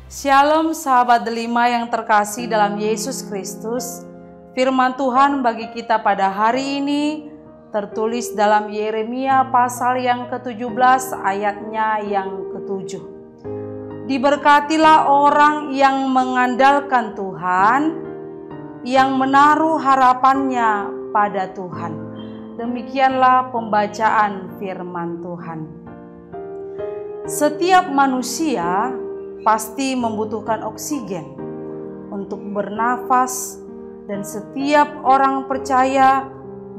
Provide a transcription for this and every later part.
Shalom sahabat delima yang terkasih dalam Yesus Kristus. Firman Tuhan bagi kita pada hari ini tertulis dalam Yeremia pasal yang ke-17 ayatnya yang ke-7. Diberkatilah orang yang mengandalkan Tuhan, yang menaruh harapannya pada Tuhan. Demikianlah pembacaan firman Tuhan. Setiap manusia pasti membutuhkan oksigen untuk bernafas, dan setiap orang percaya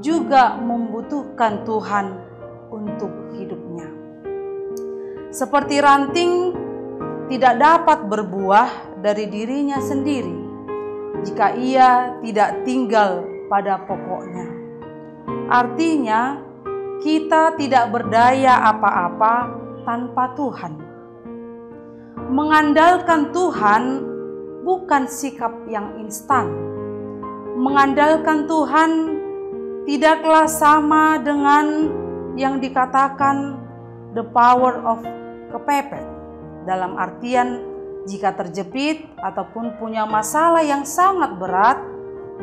juga membutuhkan Tuhan untuk hidupnya. Seperti ranting tidak dapat berbuah dari dirinya sendiri jika ia tidak tinggal pada pokoknya. Artinya, kita tidak berdaya apa-apa tanpa Tuhan. Mengandalkan Tuhan bukan sikap yang instan. Mengandalkan Tuhan tidaklah sama dengan yang dikatakan the power of kepepet. Dalam artian jika terjepit ataupun punya masalah yang sangat berat,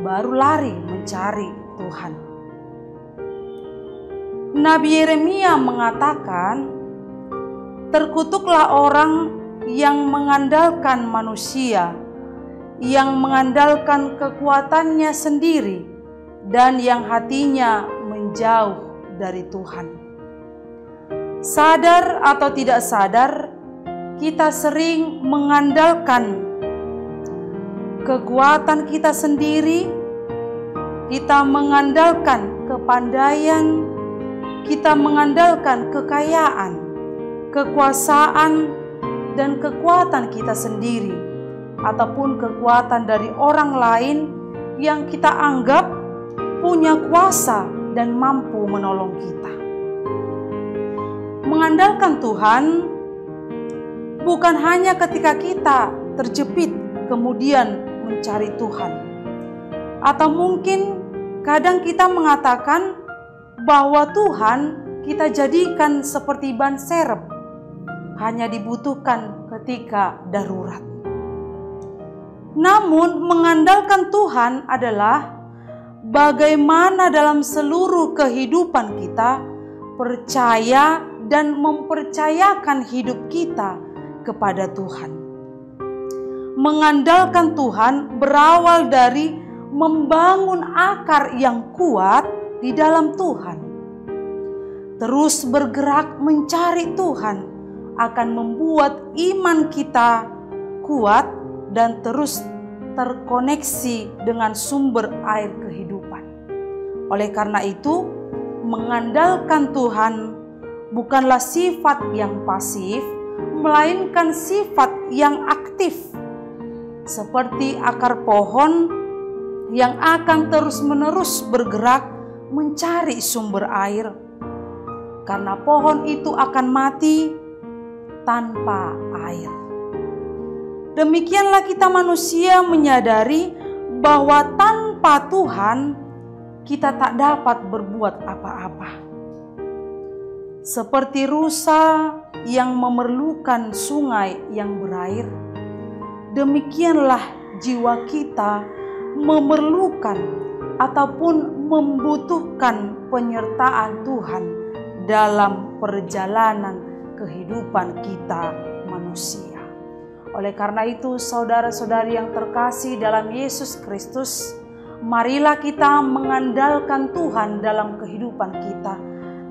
baru lari mencari Tuhan. Nabi Yeremia mengatakan, terkutuklah orang yang mengandalkan manusia, yang mengandalkan kekuatannya sendiri, dan yang hatinya menjauh dari Tuhan. Sadar atau tidak sadar, kita sering mengandalkan kekuatan kita sendiri, kita mengandalkan kepandaian, kita mengandalkan kekayaan, kekuasaan, dan kekuatan kita sendiri, ataupun kekuatan dari orang lain yang kita anggap punya kuasa dan mampu menolong kita. Mengandalkan Tuhan bukan hanya ketika kita terjepit kemudian mencari Tuhan. Atau mungkin kadang kita mengatakan bahwa Tuhan kita jadikan seperti ban serep, hanya dibutuhkan ketika darurat. Namun mengandalkan Tuhan adalah bagaimana dalam seluruh kehidupan kita percaya dan mempercayakan hidup kita kepada Tuhan. Mengandalkan Tuhan berawal dari membangun akar yang kuat di dalam Tuhan. Terus bergerak mencari Tuhan akan membuat iman kita kuat dan terus terkoneksi dengan sumber air kehidupan. Oleh karena itu, mengandalkan Tuhan bukanlah sifat yang pasif, melainkan sifat yang aktif. Seperti akar pohon yang akan terus-menerus bergerak mencari sumber air. Karena pohon itu akan mati tanpa air. Demikianlah kita manusia menyadari bahwa tanpa Tuhan kita tak dapat berbuat apa-apa. Seperti rusa yang memerlukan sungai yang berair, demikianlah jiwa kita memerlukan ataupun membutuhkan penyertaan Tuhan dalam perjalanan kehidupan kita manusia. Oleh karena itu, saudara-saudari yang terkasih dalam Yesus Kristus, marilah kita mengandalkan Tuhan dalam kehidupan kita,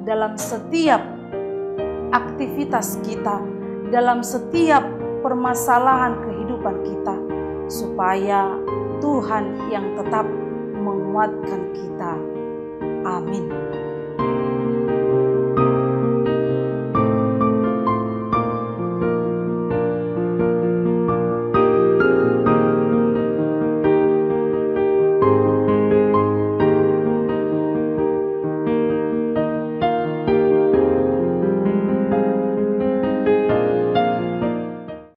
dalam setiap aktivitas kita, dalam setiap permasalahan kehidupan kita, supaya Tuhan yang tetap menguatkan kita. Amin.